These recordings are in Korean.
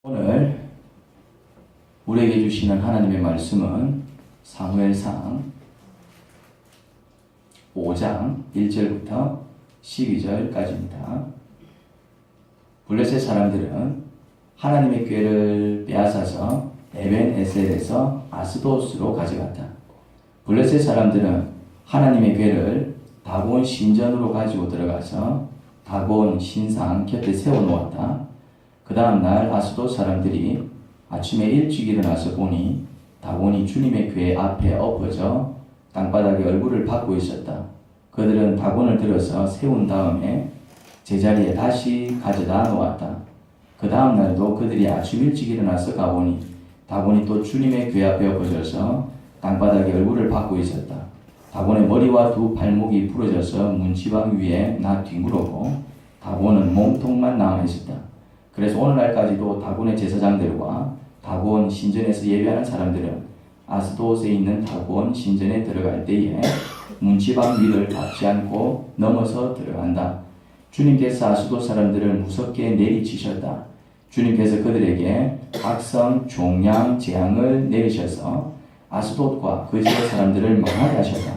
오늘 우리에게 주시는 하나님의 말씀은 사무엘상 5장 1절부터 12절까지입니다. 블레셋 사람들은 하나님의 궤를 빼앗아서 에벤에셀에서 아스돗으로 가져갔다. 블레셋 사람들은 하나님의 궤를 다곤 신전으로 가지고 들어가서 다곤 신상 곁에 세워놓았다. 그 다음날 아스돗 사람들이 아침에 일찍 일어나서 보니 다곤이 주님의 궤 앞에 엎어져 땅바닥에 얼굴을 받고 있었다. 그들은 다곤을 들어서 세운 다음에 제자리에 다시 가져다 놓았다. 그 다음날도 그들이 아침 일찍 일어나서 가보니 다곤이 또 주님의 궤 앞에 엎어져서 땅바닥에 얼굴을 받고 있었다. 다곤의 머리와 두 발목이 부러져서 문지방 위에 뒹굴었고 다곤은 몸통만 남아있었다. 그래서 오늘날까지도 다곤의 제사장들과 다곤 신전에서 예배하는 사람들은 아스돗에 있는 다곤 신전에 들어갈 때에 문지방 위를 밟지 않고 넘어서 들어간다. 주님께서 아스돗 사람들을 무섭게 내리치셨다. 주님께서 그들에게 악성 종양 재앙을 내리셔서 아스돗과 그 지역 사람들을 망하게 하셨다.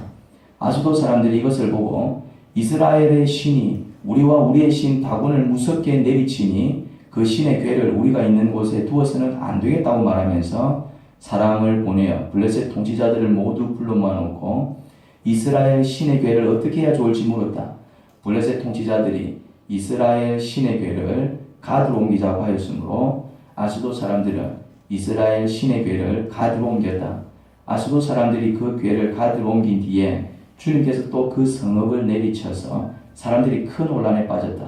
아스돗 사람들이 이것을 보고 이스라엘의 신이 우리와 우리의 신 다곤을 무섭게 내리치니 그 신의 궤를 우리가 있는 곳에 두어서는 안 되겠다고 말하면서 사람을 보내어 블레셋 통치자들을 모두 불러 모아놓고 이스라엘 신의 궤를 어떻게 해야 좋을지 물었다. 블레셋 통치자들이 이스라엘 신의 궤를 가드로 옮기자고 하였으므로 아스돗 사람들은 이스라엘 신의 궤를 가드로 옮겼다. 아스돗 사람들이 그 궤를 가드로 옮긴 뒤에 주님께서 또 그 성읍을 내리쳐서 사람들이 큰 혼란에 빠졌다.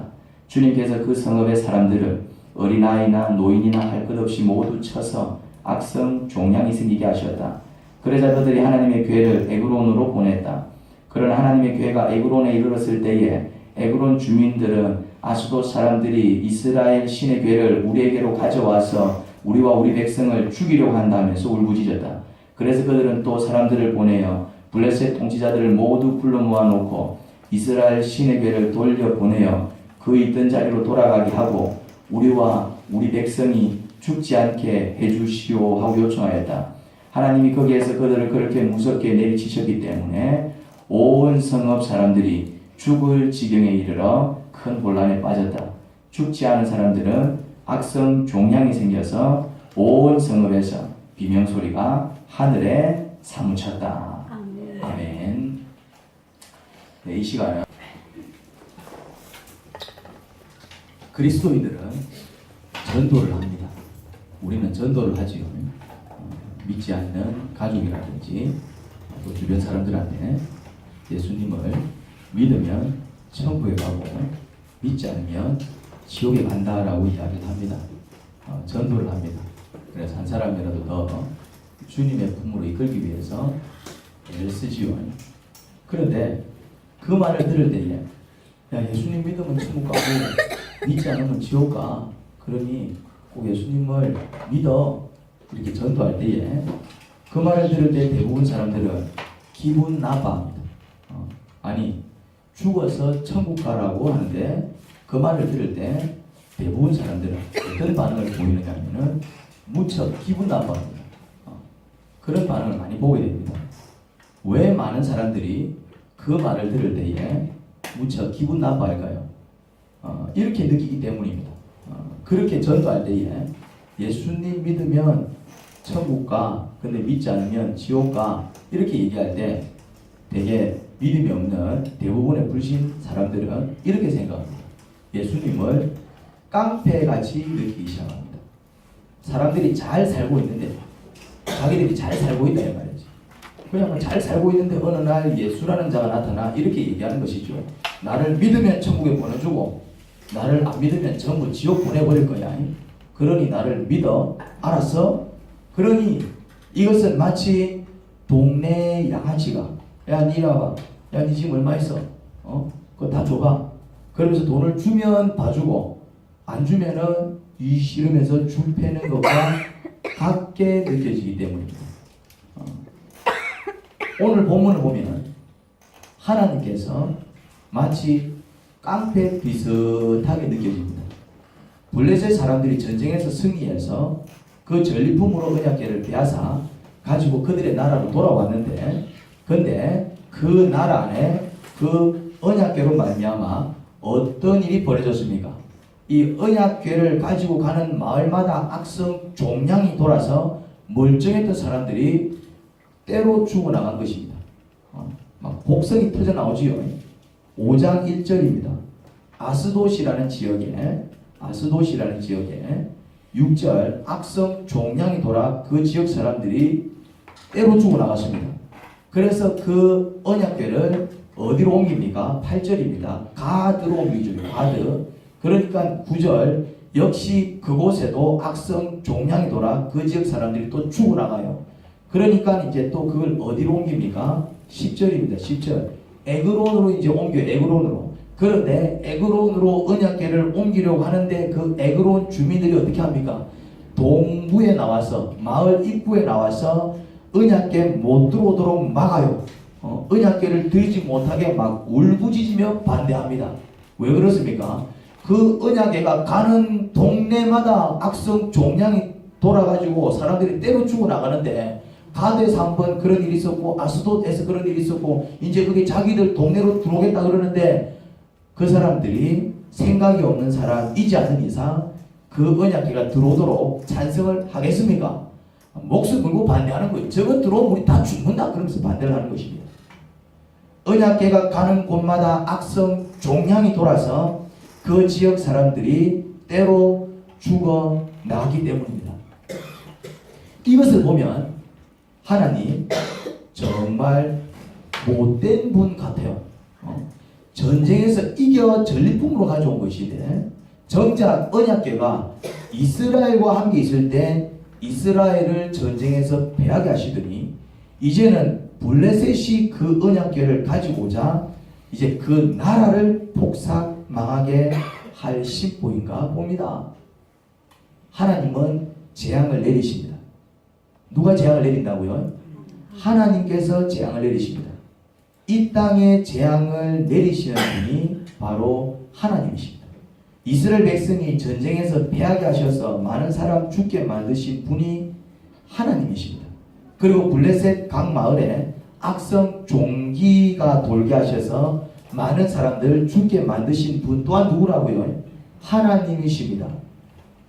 주님께서 그 성읍의 사람들을 어린아이나 노인이나 할 것 없이 모두 쳐서 악성 종양이 생기게 하셨다. 그러자 그들이 하나님의 궤를 에그론으로 보냈다. 그러나 하나님의 궤가 에그론에 이르렀을 때에 에그론 주민들은 아스돗 사람들이 이스라엘 신의 궤를 우리에게로 가져와서 우리와 우리 백성을 죽이려고 한다면서 울부짖었다. 그래서 그들은 또 사람들을 보내어 블레셋 통치자들을 모두 불러 모아놓고 이스라엘 신의 궤를 돌려보내어 그 있던 자리로 돌아가게 하고 우리와 우리 백성이 죽지 않게 해주시오 하고 요청하였다. 하나님이 거기에서 그들을 그렇게 무섭게 내리치셨기 때문에 온 성읍 사람들이 죽을 지경에 이르러 큰 혼란에 빠졌다. 죽지 않은 사람들은 악성 종양이 생겨서 온 성읍에서 비명소리가 하늘에 사무쳤다. 아멘. 네, 이 시간은 그리스도인들은 전도를 합니다. 우리는 전도를 하지요. 믿지 않는 가족이라든지 또 주변 사람들한테 예수님을 믿으면 천국에 가고 믿지 않으면 지옥에 간다라고 이야기를 합니다. 전도를 합니다. 그래서 한 사람이라도 더 주님의 품으로 이끌기 위해서 애를 쓰지요. 그런데 그 말을 들을 때에 야, 예수님 믿으면 천국 가고 믿지 않으면 지옥 가. 그러니 꼭 예수님을 믿어. 이렇게 전도할 때에 그 말을 들을 때 대부분 사람들은 기분 나빠합니다. 아니 죽어서 천국 가라고 하는데 그 말을 들을 때 대부분 사람들은 어떤 반응을 보이느냐 하면은 무척 기분 나빠합니다. 그런 반응을 많이 보게 됩니다. 왜 많은 사람들이 그 말을 들을 때에 무척 기분 나빠할까요? 이렇게 느끼기 때문입니다. 그렇게 전도할 때에 예수님 믿으면 천국 가, 근데 믿지 않으면 지옥 가, 이렇게 얘기할 때 되게 믿음이 없는 대부분의 불신 사람들은 이렇게 생각합니다. 예수님을 깡패같이 느끼기 시작합니다. 사람들이 잘 살고 있는데 자기들이 잘 살고 있다 이 말이지. 그냥 잘 살고 있는데 어느 날 예수라는 자가 나타나 이렇게 얘기하는 것이죠. 나를 믿으면 천국에 보내주고 나를 안 믿으면 전부 지옥 보내버릴 거야. 그러니 나를 믿어. 알았어? 그러니 이것은 마치 동네 양아치가 야 니 와봐. 야 니 지금 얼마 있어? 그거 다 줘봐. 그러면서 돈을 주면 봐주고 안 주면은 이 싫으면서 줄 패는 것과 같게 느껴지기 때문입니다. 오늘 본문을 보면 하나님께서 마치 깡패 비슷하게 느껴집니다. 블레셋 사람들이 전쟁에서 승리해서 그 전리품으로 언약궤를 빼앗아 가지고 그들의 나라로 돌아왔는데, 근데 그 나라 안에 그 언약궤로 말미암아 어떤 일이 벌어졌습니까? 이 언약궤를 가지고 가는 마을마다 악성 종양이 돌아서 멀쩡했던 사람들이 때로 죽어나간 것입니다. 막 곡성이 터져 나오지요. 5장 1절입니다. 아스돗이라는 지역에 6절 악성 종양이 돌아 그 지역 사람들이 때로 죽어나갔습니다. 그래서 그 언약궤를 어디로 옮깁니까? 8절입니다. 가드로 옮기죠. 가드. 그러니까 9절 역시 그곳에도 악성 종양이 돌아 그 지역 사람들이 또 죽어나가요. 그러니까 이제 또 그걸 어디로 옮깁니까? 10절입니다. 10절. 에그론으로 이제 옮겨요. 에그론으로. 그런데 에그론으로 언약궤를 옮기려고 하는데 그 에그론 주민들이 어떻게 합니까? 동부에 나와서, 마을 입구에 나와서 언약궤 못 들어오도록 막아요. 언약궤를 들지 못하게 막 울부짖으며 반대합니다. 왜 그렇습니까? 그 언약궤가 가는 동네마다 악성 종양이 돌아가지고 사람들이 때려 죽어 나가는데, 가드에서 한번 그런 일이 있었고 아스돗에서 그런 일이 있었고 이제 그게 자기들 동네로 들어오겠다 그러는데, 그 사람들이 생각이 없는 사람이지 않은 이상 그 언약궤가 들어오도록 찬성을 하겠습니까? 목숨 걸고 반대하는 거예요. 저거 들어오면 우리 다 죽는다 그러면서 반대를 하는 것입니다. 언약궤가 가는 곳마다 악성 종양이 돌아서 그 지역 사람들이 때로 죽어나기 때문입니다. 이것을 보면 하나님 정말 못된 분 같아요. 전쟁에서 이겨 전리품으로 가져온 것인데, 정작 언약궤가 이스라엘과 함께 있을 때 이스라엘을 전쟁에서 패하게 하시더니 이제는 블레셋이 그 언약궤를 가지고 오자 이제 그 나라를 폭삭 망하게 할 심보인가 봅니다. 하나님은 재앙을 내리십니다. 누가 재앙을 내린다고요? 하나님께서 재앙을 내리십니다. 이 땅에 재앙을 내리시는 분이 바로 하나님이십니다. 이스라엘 백성이 전쟁에서 패하게 하셔서 많은 사람 죽게 만드신 분이 하나님이십니다. 그리고 블레셋 각 마을에 악성 종기가 돌게 하셔서 많은 사람들 죽게 만드신 분 또한 누구라고요? 하나님이십니다.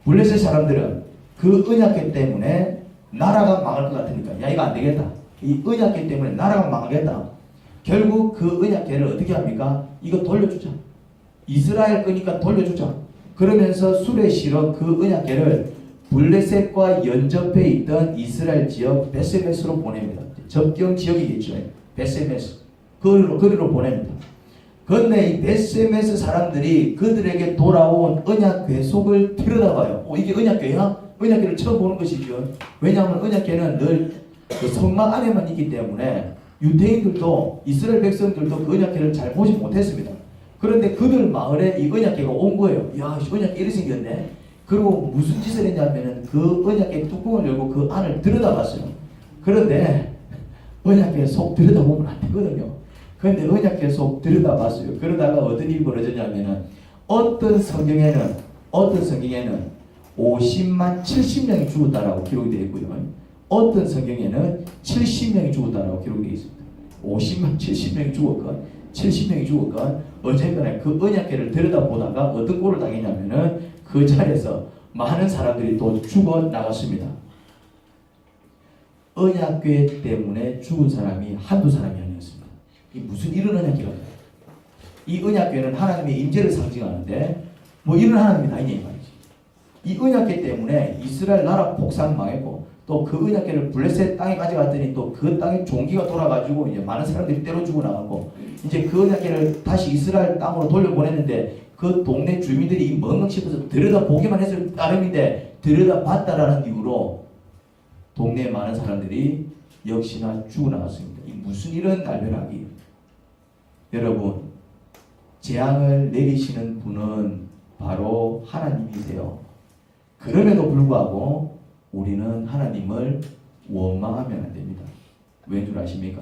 블레셋 사람들은 그 언약궤 때문에 나라가 망할 것 같으니까, 야 이거 안 되겠다, 이 언약궤 때문에 나라가 망하겠다. 결국 그 언약궤를 어떻게 합니까? 이거 돌려주자. 이스라엘 거니까 돌려주자. 그러면서 수레 실어 그 언약궤를 블레셋과 연접해 있던 이스라엘 지역 베세메스로 보냅니다. 접경 지역이겠죠. 베세메스. 거리로 보냅니다. 그런데 이 베세메스 사람들이 그들에게 돌아온 언약궤 속을 들여다봐요. 이게 언약궤야? 언약궤를 처음 보는 것이죠. 왜냐하면 언약궤는 늘 그 성막 안에만 있기 때문에 유대인들도 이스라엘 백성들도 그 언약궤를 잘 보지 못했습니다. 그런데 그들 마을에 이 언약궤가 온 거예요. 야, 언약궤 이렇게 생겼네. 그리고 무슨 짓을 했냐면은 그 언약궤 뚜껑을 열고 그 안을 들여다봤어요. 그런데 언약궤 속 들여다보면 안 되거든요. 그런데 언약궤 속 들여다봤어요. 그러다가 어떤 일이 벌어졌냐면은 어떤 성경에는 50만 70명이 죽었다라고 기록이 되어 있고요. 어떤 성경에는 70명이 죽었다라고 기록이 되어 있습니다. 50만 70명이 죽었건 70명이 죽었건 어쨌거나 그 언약궤를 들여다보다가 어떤 꼴을 당했냐면은 그 자리에서 많은 사람들이 또 죽어 나갔습니다. 언약궤 때문에 죽은 사람이 한두 사람이 아니었습니다. 이 무슨 이런 언약궤가 있나요? 이 언약궤는 하나님의 임재를 상징하는데 뭐 이런 하나님이 다 있냐 이 말이지. 이 언약궤 때문에 이스라엘 나라 폭삭 망했고 또 그 언약궤를 블레셋 땅에 가져갔더니 또 그 땅에 종기가 돌아가지고 이제 많은 사람들이 때려 죽어 나가고 이제 그 언약궤를 다시 이스라엘 땅으로 돌려보냈는데 그 동네 주민들이 멍멍 씹어서 들여다보기만 했을 따름인데 들여다봤다라는 이유로 동네에 많은 사람들이 역시나 죽어나갔습니다. 이 무슨 이런 날벼락이. 여러분, 재앙을 내리시는 분은 바로 하나님이세요. 그럼에도 불구하고 우리는 하나님을 원망하면 안 됩니다. 왠 줄 아십니까?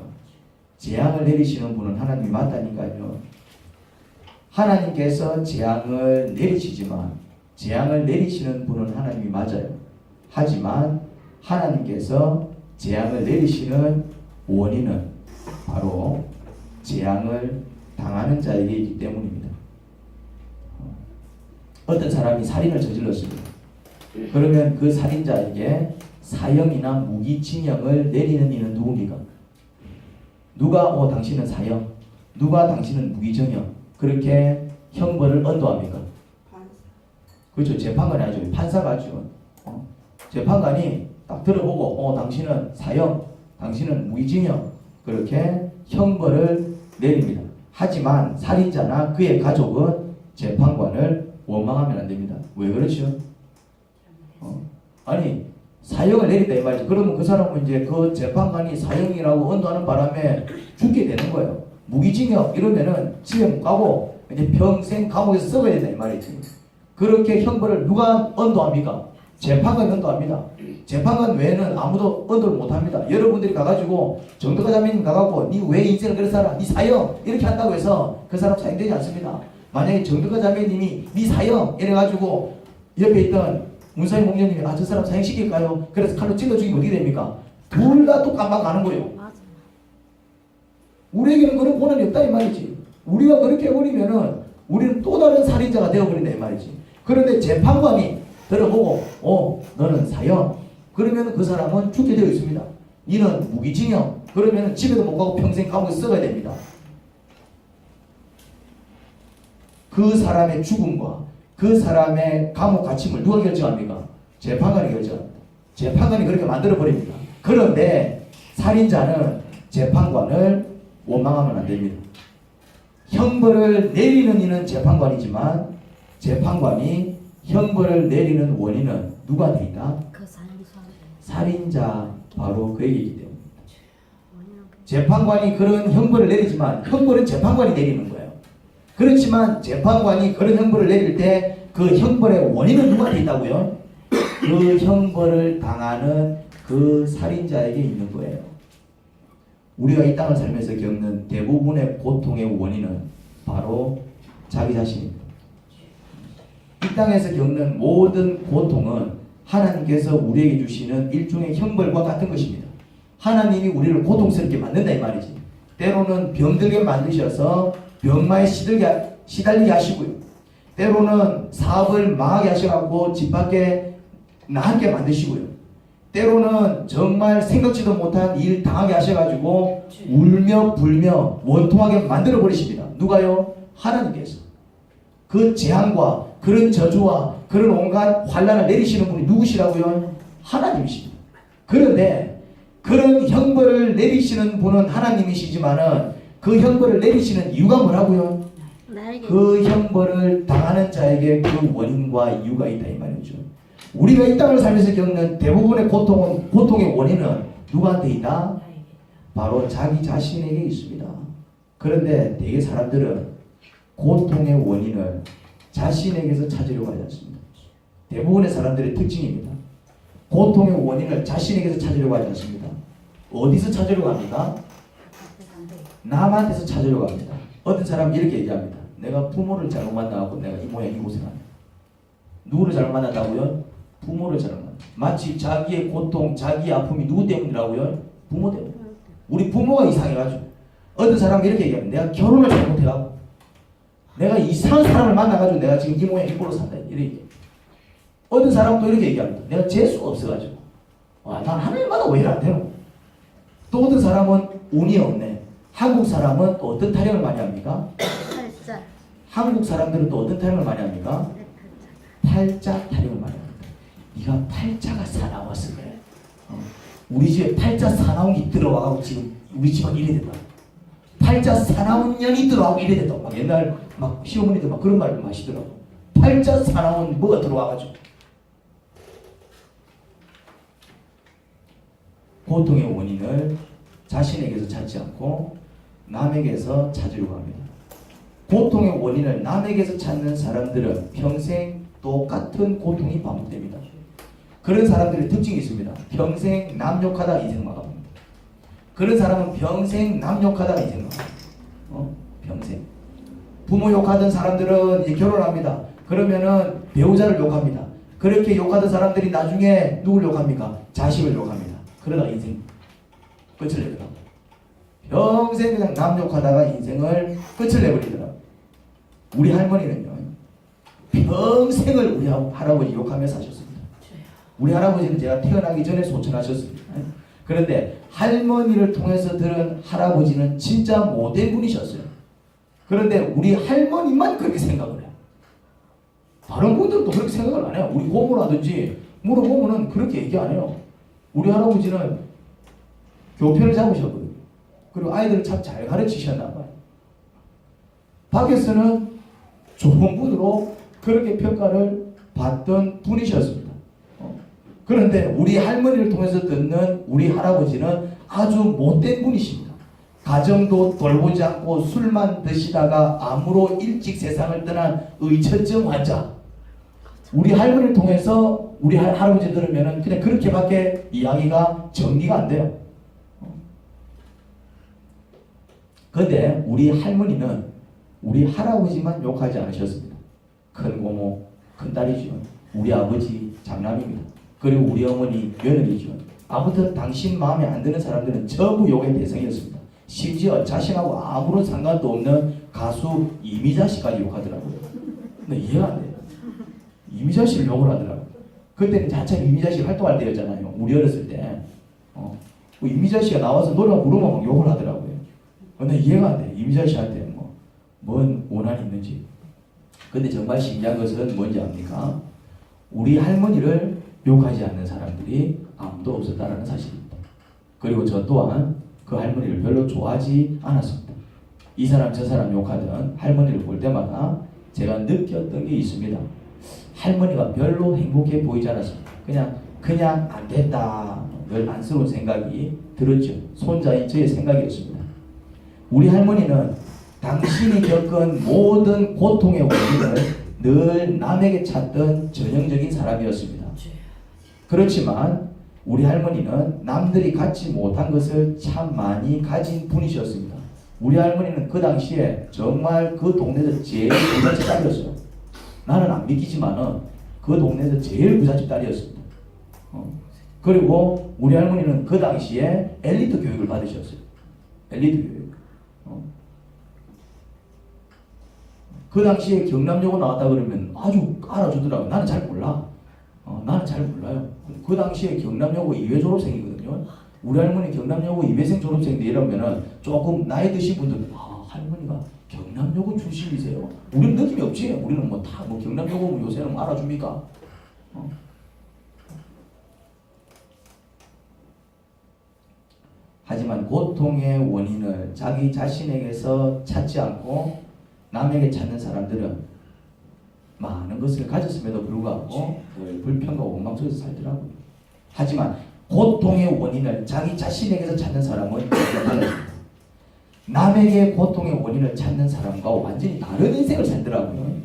재앙을 내리시는 분은 하나님이 맞다니까요. 하나님께서 재앙을 내리시지만 재앙을 내리시는 분은 하나님이 맞아요. 하지만 하나님께서 재앙을 내리시는 원인은 바로 재앙을 당하는 자에게 있기 때문입니다. 어떤 사람이 살인을 저질렀습니다. 그러면 그 살인자에게 사형이나 무기징역을 내리는 이는 누굽니까? 누가 당신은 사형, 누가 당신은 무기징역, 그렇게 형벌을 언도합니까? 그렇죠. 재판관이 하죠. 판사가 하죠. 재판관이 딱 들어보고 당신은 사형, 당신은 무기징역, 그렇게 형벌을 내립니다. 하지만 살인자나 그의 가족은 재판관을 원망하면 안 됩니다. 왜 그렇죠? 아니 사형을 내린다 이 말이죠. 그러면 그 사람은 이제 그 재판관이 사형이라고 언도하는 바람에 죽게 되는 거예요. 무기징역 이러면은 집에 못 가고 이제 평생 감옥에서 썩어야 된다 이 말이지. 그렇게 형벌을 누가 언도합니까? 재판관이 언도합니다. 재판관 외에는 아무도 언도를 못합니다. 여러분들이 가가지고 정덕화 자매님 가가지고 니 왜 인생을 그렇게 살아? 니 사형 이렇게 한다고 해서 그 사람 사형되지 않습니다. 만약에 정덕화 자매님이 니 사형 이래가지고 옆에 있던 문사님 목사님이 저 사람 사형시킬까요? 그래서 칼로 찔러 죽이면 어떻게 됩니까? 둘 다 또 깜빡 가는 거예요. 우리에게는 그런 고난이 없다 이 말이지. 우리가 그렇게 해버리면은 우리는 또 다른 살인자가 되어버린다 이 말이지. 그런데 재판관이 들어보고 너는 사형 그러면 그 사람은 죽게 되어 있습니다. 니는 무기징역 그러면 집에도 못 가고 평생 감옥에서 썩어야 됩니다. 그 사람의 죽음과 그 사람의 감옥 갇힘을 누가 결정합니까? 재판관이 결정합니다. 재판관이 그렇게 만들어버립니다. 그런데 살인자는 재판관을 원망하면 안 됩니다. 형벌을 내리는 이는 재판관이지만 재판관이 형벌을 내리는 원인은 누가 돼 있다? 살인자 바로 그에게 있기 때문입니다. 재판관이 그런 형벌을 내리지만 형벌은 재판관이 내리는 거예요. 그렇지만 재판관이 그런 형벌을 내릴 때 그 형벌의 원인은 누구한테 있다고요? 그 형벌을 당하는 그 살인자에게 있는 거예요. 우리가 이 땅을 살면서 겪는 대부분의 고통의 원인은 바로 자기 자신입니다. 이 땅에서 겪는 모든 고통은 하나님께서 우리에게 주시는 일종의 형벌과 같은 것입니다. 하나님이 우리를 고통스럽게 만든다 이 말이지. 때로는 병들게 만드셔서 병마에 시달리게 하시고요. 때로는 사업을 망하게 하셔갖고 집 밖에 나앉게 만드시고요. 때로는 정말 생각지도 못한 일 당하게 하셔가지고 울며 불며 원통하게 만들어 버리십니다. 누가요? 하나님께서. 그 재앙과 그런 저주와 그런 온갖 환난을 내리시는 분이 누구시라고요? 하나님이십니다. 그런데 그런 형벌을 내리시는 분은 하나님이시지만은 그 형벌을 내리시는 이유가 뭐라고요? 그 형벌을 당하는 자에게 그 원인과 이유가 있다 이 말이죠. 우리가 이 땅을 살면서 겪는 대부분의 고통의 원인은 누구한테 있다? 바로 자기 자신에게 있습니다. 그런데 대개 사람들은 고통의 원인을 자신에게서 찾으려고 하지 않습니다. 대부분의 사람들의 특징입니다. 고통의 원인을 자신에게서 찾으려고 하지 않습니다. 어디서 찾으려고 합니까? 남한테서 찾으려고 합니다. 어떤 사람이 이렇게 얘기합니다. 내가 부모를 잘못 만나고 내가 이 모양 이 고생한다. 누구를 잘못 만났다고요? 부모를 잘못 만났다. 마치 자기의 고통, 자기의 아픔이 누구 때문이라고요? 부모 때문에. 우리 부모가 이상해가지고 어떤 사람이 이렇게 얘기합니다. 내가 결혼을 잘못해가지고 내가 이상한 사람을 만나가지고 내가 지금 이 모양 이 꼴로 산다. 이렇게. 어떤 사람은 또 이렇게 얘기합니다. 내가 재수가 없어가지고 난 하늘마다 왜 이래 안 되노? 또 어떤 사람은 운이 없네. 한국 사람은 또 어떤 타령을 많이 합니까? 한국 사람들은 또 어떤 타령을 많이 합니까? 팔자 타령을 많이 합니다. 네가 팔자가 사나워서 그래. 우리 집에 팔자 사나운 게 들어와가지고 지금 우리 집안 이래 됐다. 팔자 사나운 년이 들어와고 이래 됐다. 막 옛날 막 시어머니들 막 그런 말을 하시더라고. 팔자 사나운 뭐가 들어와가지고. 고통의 원인을 자신에게서 찾지 않고 남에게서 찾으려고 합니다. 고통의 원인을 남에게서 찾는 사람들은 평생 똑같은 고통이 반복됩니다. 그런 사람들의 특징이 있습니다. 평생 남 욕하다가 인생 망합니다. 그런 사람은 평생 남 욕하다가 인생 망합니다. 평생. 부모 욕하던 사람들은 이제 결혼합니다. 그러면은 배우자를 욕합니다. 그렇게 욕하던 사람들이 나중에 누굴 욕합니까? 자식을 욕합니다. 그러다 인생 끝을 내더라고요. 평생 그냥 남 욕하다가 인생을 끝을 내버리더라고요. 우리 할머니는요, 평생을 우리 할아버지 욕하며 사셨습니다. 우리 할아버지는 제가 태어나기 전에 소천하셨습니다. 그런데 할머니를 통해서 들은 할아버지는 진짜 못된 분이셨어요. 그런데 우리 할머니만 그렇게 생각을 해요. 다른 분들은 또 그렇게 생각을 안 해요. 우리 고모라든지 물어보면은 그렇게 얘기 안 해요. 우리 할아버지는 교편을 잡으셨거든요. 그리고 아이들을 참 잘 가르치셨나 봐요. 밖에서는 좋은 분으로 그렇게 평가를 받던 분이셨습니다. 그런데 우리 할머니를 통해서 듣는 우리 할아버지는 아주 못된 분이십니다. 가정도 돌보지 않고 술만 드시다가 암으로 일찍 세상을 떠난 의처증 환자. 우리 할머니를 통해서 우리 할아버지 들으면 그냥 그렇게밖에 이야기가 정리가 안 돼요. 그런데 우리 할머니는 우리 할아버지만 욕하지 않으셨습니다. 큰 고모, 큰 딸이죠. 우리 아버지 장남입니다. 그리고 우리 어머니 며느리죠. 아무튼 당신 마음에 안 드는 사람들은 전부 욕의 대상이었습니다. 심지어 자신하고 아무런 상관도 없는 가수 이미자 씨까지 욕하더라고요. 근데 이해가 안 돼요. 이미자 씨를 욕을 하더라고요. 그때는 자체 이미자 씨 활동할 때였잖아요. 우리 어렸을 때. 이미자 씨가 나와서 노래 부르면 막 욕을 하더라고요. 근데 이해가 안 돼요. 이미자 씨한테 뭔 원한이 있는지. 근데 정말 신기한 것은 뭔지 압니까? 우리 할머니를 욕하지 않는 사람들이 아무도 없었다는 사실입니다. 그리고 저 또한 그 할머니를 별로 좋아하지 않았습니다. 이 사람 저 사람 욕하던 할머니를 볼 때마다 제가 느꼈던 게 있습니다. 할머니가 별로 행복해 보이지 않았습니다. 그냥 안 됐다. 늘 안쓰러운 생각이 들었죠. 손자인 저의 생각이었습니다. 우리 할머니는 당신이 겪은 모든 고통의 원인을 늘 남에게 찾던 전형적인 사람이었습니다. 그렇지만 우리 할머니는 남들이 갖지 못한 것을 참 많이 가진 분이셨습니다. 우리 할머니는 그 당시에 정말 그 동네에서 제일 부잣집 딸이었어요. 나는 안 믿기지만은 그 동네에서 제일 부잣집 딸이었습니다. 그리고 우리 할머니는 그 당시에 엘리트 교육을 받으셨어요. 엘리트 교육. 그 당시에 경남여고 나왔다 그러면 아주 알아주더라고요. 나는 잘 몰라. 나는 잘 몰라요. 그 당시에 경남여고 2회 졸업생이거든요. 우리 할머니 경남여고 2회생 졸업생인데 이러면은 조금 나이 드신 분들은 할머니가 경남여고 출신이세요? 우리는 느낌이 없지. 우리는 다 경남여고 요새는 알아줍니까? 하지만 고통의 원인을 자기 자신에게서 찾지 않고 남에게 찾는 사람들은 많은 것을 가졌음에도 불구하고 늘 불평과 원망 속에서 살더라고요. 하지만 고통의 원인을 자기 자신에게서 찾는 사람은 달라집니다. 남에게 고통의 원인을 찾는 사람과 완전히 다른 인생을 살더라고요.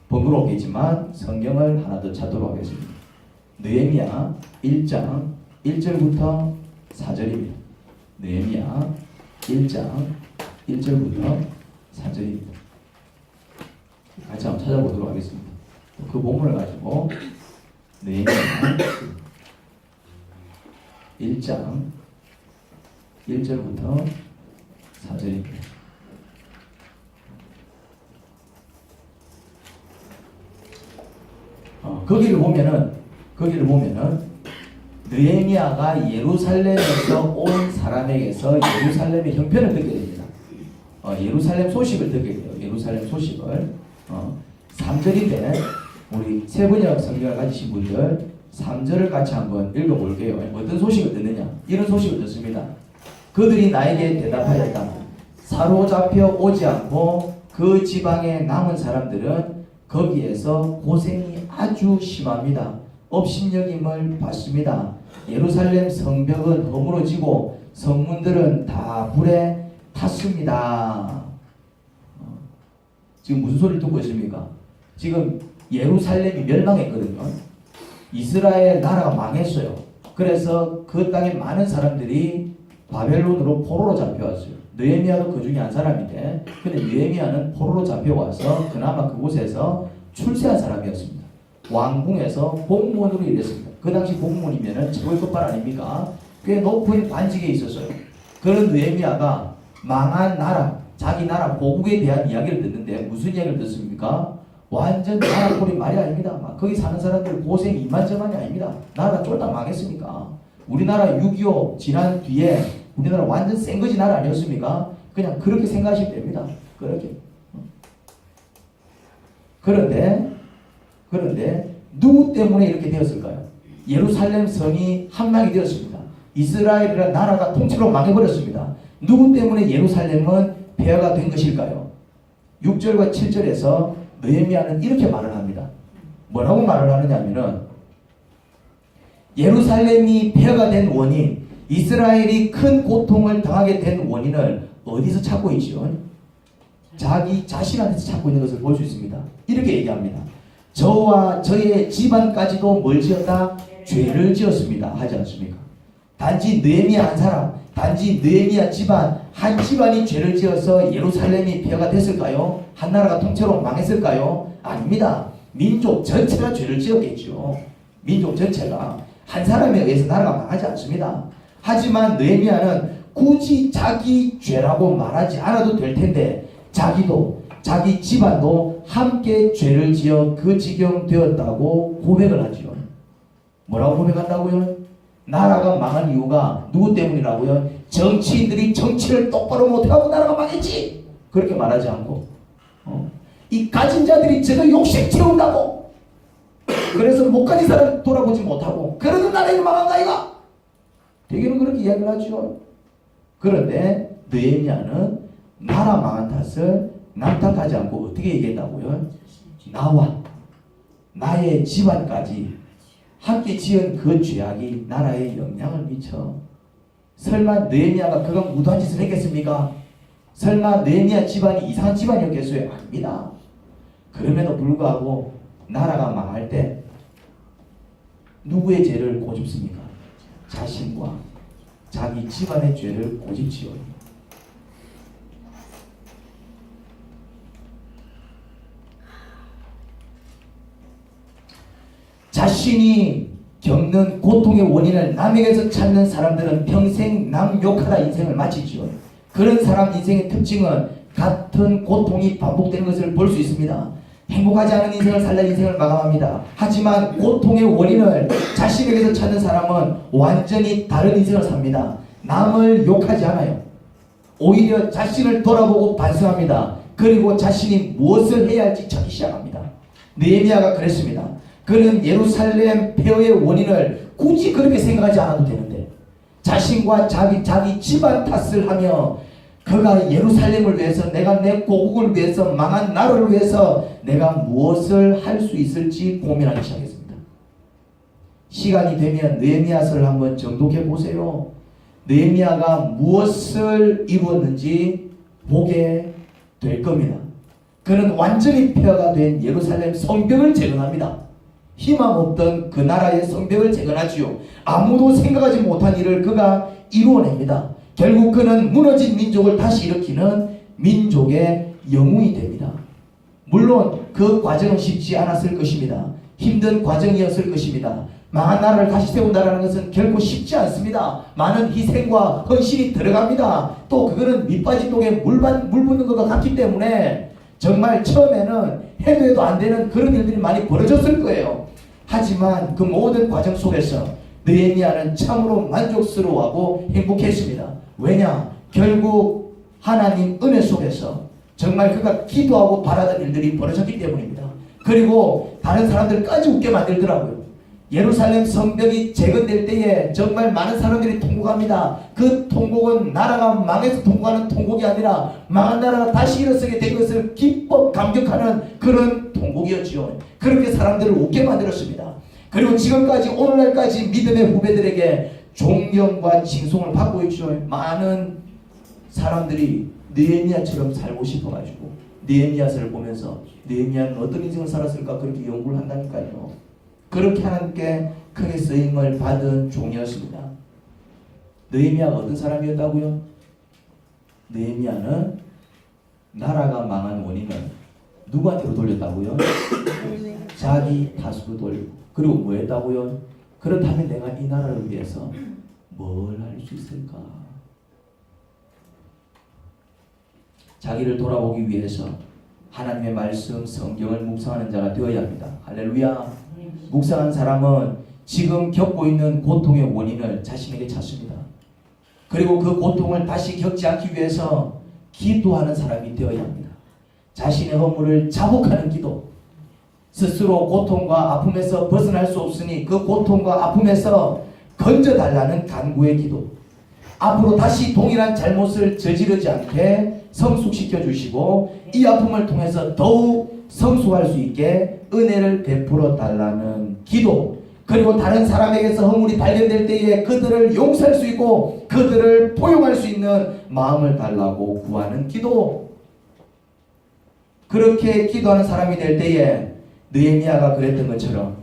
번거롭겠지만 성경을 하나 더 찾도록 하겠습니다. 느헤미야 1장 1절부터 4절입니다. 느헤미야 1장 1절부터 4절입니다. 같이 한번 찾아보도록 하겠습니다. 그 본문을 가지고 느헤미야 1장 1절부터 4절입니다. 거기를 보면은 느헤미야가 예루살렘에서 온 사람에게서 예루살렘의 형편을 듣게 됩니다. 예루살렘 소식을 듣게 돼요. 예루살렘 소식을 3절인데 우리 세번역 성경을 가지신 분들 3절을 같이 한번 읽어볼게요. 어떤 소식을 듣느냐? 이런 소식을 듣습니다. 그들이 나에게 대답하였다. 사로잡혀 오지 않고 그 지방에 남은 사람들은 거기에서 고생이 아주 심합니다. 업신여김을 받습니다. 예루살렘 성벽은 허물어지고 성문들은 다 불에 탔습니다. 지금 무슨 소리를 듣고 있습니까? 지금 예루살렘이 멸망했거든요. 이스라엘 나라가 망했어요. 그래서 그 땅에 많은 사람들이 바벨론으로 포로로 잡혀왔어요. 느헤미야도 그 중에 한 사람인데, 근데 느헤미야는 포로로 잡혀와서 그나마 그곳에서 출세한 사람이었습니다. 왕궁에서 공무원으로 일했습니다. 그 당시 공무원이면은 최고의 급발 아닙니까? 꽤 높은 관직에 있었어요. 그런 느헤미야가 망한 나라, 자기 나라 고국에 대한 이야기를 듣는데 무슨 이야기를 듣습니까? 완전 나라 꼴이 말이 아닙니다. 막 거기 사는 사람들 고생 이만저만이 아닙니다. 나라가 쫄딱 망했으니까. 우리나라 6.25 지난 뒤에 우리나라 완전 센거지 나라 아니었습니까? 그냥 그렇게 생각하시면 됩니다. 그렇게. 그런데 누구 때문에 이렇게 되었을까요? 예루살렘 성이 함락이 되었습니다. 이스라엘이라는 나라가 통째로 망해버렸습니다. 누구 때문에 예루살렘은 폐허가 된 것일까요? 6절과 7절에서 느헤미야는 이렇게 말을 합니다. 뭐라고 말을 하느냐면은 예루살렘이 폐허가 된 원인, 이스라엘이 큰 고통을 당하게 된 원인을 어디서 찾고 있죠? 자기 자신한테서 찾고 있는 것을 볼 수 있습니다. 이렇게 얘기합니다. 저와 저의 집안까지도 뭘 지었다? 죄를 지었습니다. 하지 않습니까? 단지 느헤미야 한 사람, 단지 느헤미야 집안, 한 집안이 죄를 지어서 예루살렘이 폐허가 됐을까요? 한 나라가 통째로 망했을까요? 아닙니다. 민족 전체가 죄를 지었겠죠. 민족 전체가. 한 사람에 의해서 나라가 망하지 않습니다. 하지만 느헤미야는 굳이 자기 죄라고 말하지 않아도 될 텐데 자기도 자기 집안도 함께 죄를 지어 그 지경 되었다고 고백을 하지요. 뭐라고 고백한다고요? 나라가 망한 이유가 누구 때문이라고요? 정치인들이 정치를 똑바로 못하고 나라가 망했지. 그렇게 말하지 않고 이 가진 자들이 저거 욕심 채운다고 그래서 못 가진 사람 돌아보지 못하고 그러는 나라가 망한 거 아이가? 대개는 그렇게 이야기를 하죠. 그런데 느헤미야는 나라 망한 탓을 남탓하지 않고 어떻게 얘기했다고요? 나와 나의 집안까지 함께 지은 그 죄악이 나라에 영향을 미쳐. 설마 느헤미야가 그건 무도한 짓을 했겠습니까? 설마 느헤미야 집안이 이상한 집안이었겠어요? 아닙니다. 그럼에도 불구하고 나라가 망할 때 누구의 죄를 고집습니까? 자신과 자기 집안의 죄를 고집지요. 자신이 겪는 고통의 원인을 남에게서 찾는 사람들은 평생 남 욕하다 인생을 마치지요. 그런 사람 인생의 특징은 같은 고통이 반복되는 것을 볼 수 있습니다. 행복하지 않은 인생을 살다 인생을 마감합니다. 하지만 고통의 원인을 자신에게서 찾는 사람은 완전히 다른 인생을 삽니다. 남을 욕하지 않아요. 오히려 자신을 돌아보고 반성합니다. 그리고 자신이 무엇을 해야 할지 찾기 시작합니다. 느헤미야가 그랬습니다. 그는 예루살렘 폐허의 원인을 굳이 그렇게 생각하지 않아도 되는데 자신과 자기 집안 탓을 하며 그가 예루살렘을 위해서 내가 내 고국을 위해서 망한 나라를 위해서 내가 무엇을 할 수 있을지 고민하기 시작했습니다. 시간이 되면 느헤미야서를 한번 정독해 보세요. 느헤미야가 무엇을 이루었는지 보게 될 겁니다. 그는 완전히 폐허가 된 예루살렘 성벽을 재건합니다. 희망 없던 그 나라의 성벽을 재건하지요. 아무도 생각하지 못한 일을 그가 이루어냅니다. 결국 그는 무너진 민족을 다시 일으키는 민족의 영웅이 됩니다. 물론 그 과정은 쉽지 않았을 것입니다. 힘든 과정이었을 것입니다. 망한 나라를 다시 세운다는 것은 결코 쉽지 않습니다. 많은 희생과 헌신이 들어갑니다. 또 그거는 밑빠진 독에 물 붓는 것과 같기 때문에 정말 처음에는 해도 안 되는 그런 일들이 많이 벌어졌을 거예요. 하지만 그 모든 과정 속에서 느헤미야는 참으로 만족스러워하고 행복했습니다. 왜냐? 결국 하나님 은혜 속에서 정말 그가 기도하고 바라던 일들이 벌어졌기 때문입니다. 그리고 다른 사람들까지 웃게 만들더라고요. 예루살렘 성벽이 재건될 때에 정말 많은 사람들이 통곡합니다. 그 통곡은 나라가 망해서 통곡하는 통곡이 아니라 망한 나라가 다시 일어서게 된 것을 기뻐 감격하는 그런 통곡이었지요. 그렇게 사람들을 웃게 만들었습니다. 그리고 지금까지 오늘날까지 믿음의 후배들에게 존경과 칭송을 받고 있죠. 많은 사람들이 느헤미야처럼 살고 싶어가지고 느헤미야서를 보면서 느헤미야는 어떤 인생을 살았을까 그렇게 연구를 한다니까요. 그렇게 하나님께 크게 쓰임을 받은 종이었습니다. 느헤미야가 어떤 사람이었다고요? 느헤미야는 나라가 망한 원인은 누구한테로 돌렸다고요? 자기 탓으로 돌리고. 그리고 뭐 했다고요? 그렇다면 내가 이 나라를 위해서 뭘 할 수 있을까? 자기를 돌아보기 위해서 하나님의 말씀, 성경을 묵상하는 자가 되어야 합니다. 할렐루야. 묵상한 사람은 지금 겪고 있는 고통의 원인을 자신에게 찾습니다. 그리고 그 고통을 다시 겪지 않기 위해서 기도하는 사람이 되어야 합니다. 자신의 허물을 자복하는 기도. 스스로 고통과 아픔에서 벗어날 수 없으니 그 고통과 아픔에서 건져달라는 간구의 기도. 앞으로 다시 동일한 잘못을 저지르지 않게 성숙시켜 주시고 이 아픔을 통해서 더욱 성숙할 수 있게 은혜를 베풀어 달라는 기도. 그리고 다른 사람에게서 허물이 발견될 때에 그들을 용서할 수 있고 그들을 포용할 수 있는 마음을 달라고 구하는 기도. 그렇게 기도하는 사람이 될 때에 느헤미야가 그랬던 것처럼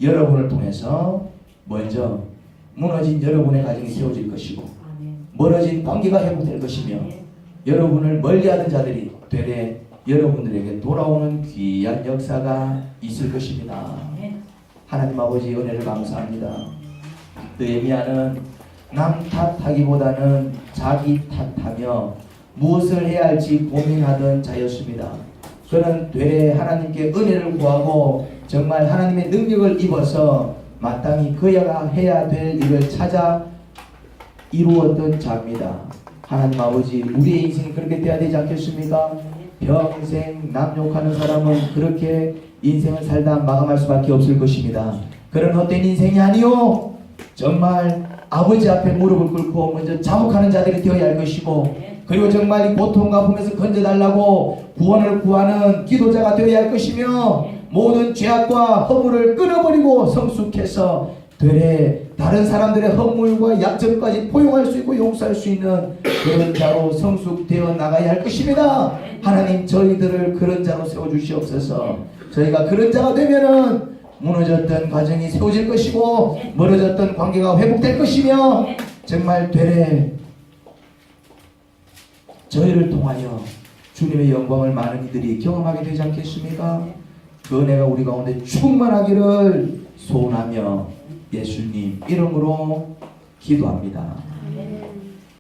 여러분을 통해서 먼저 무너진 여러분의 가정이 세워질 것이고 멀어진 관계가 회복될 것이며 여러분을 멀리하던 자들이 되레 여러분들에게 돌아오는 귀한 역사가 있을 것입니다. 하나님 아버지 은혜를 감사합니다. 느헤미야는 남 탓하기보다는 자기 탓하며 무엇을 해야 할지 고민하던 자였습니다. 그는 되레 하나님께 은혜를 구하고 정말 하나님의 능력을 입어서 마땅히 그가 해야 될 일을 찾아 이루었던 자입니다. 하나님 아버지, 우리의 인생이 그렇게 돼야 되지 않겠습니까? 평생 남 욕하는 사람은 그렇게 인생을 살다 마감할 수밖에 없을 것입니다. 그런 헛된 인생이 아니요, 정말 아버지 앞에 무릎을 꿇고 먼저 자복하는 자들이 되어야 할 것이고, 그리고 정말 이 고통과 아픔에서 건져달라고 구원을 구하는 기도자가 되어야 할 것이며, 모든 죄악과 허물을 끊어버리고 성숙해서 되레 다른 사람들의 허물과 약점까지 포용할 수 있고 용서할 수 있는 그런 자로 성숙되어 나가야 할 것입니다. 하나님, 저희들을 그런 자로 세워주시옵소서. 저희가 그런 자가 되면은 무너졌던 가정이 세워질 것이고 멀어졌던 관계가 회복될 것이며 정말 되레 저희를 통하여 주님의 영광을 많은 이들이 경험하게 되지 않겠습니까? 그 은혜가 우리 가운데 충만하기를 소원하며 예수님 이름으로 기도합니다.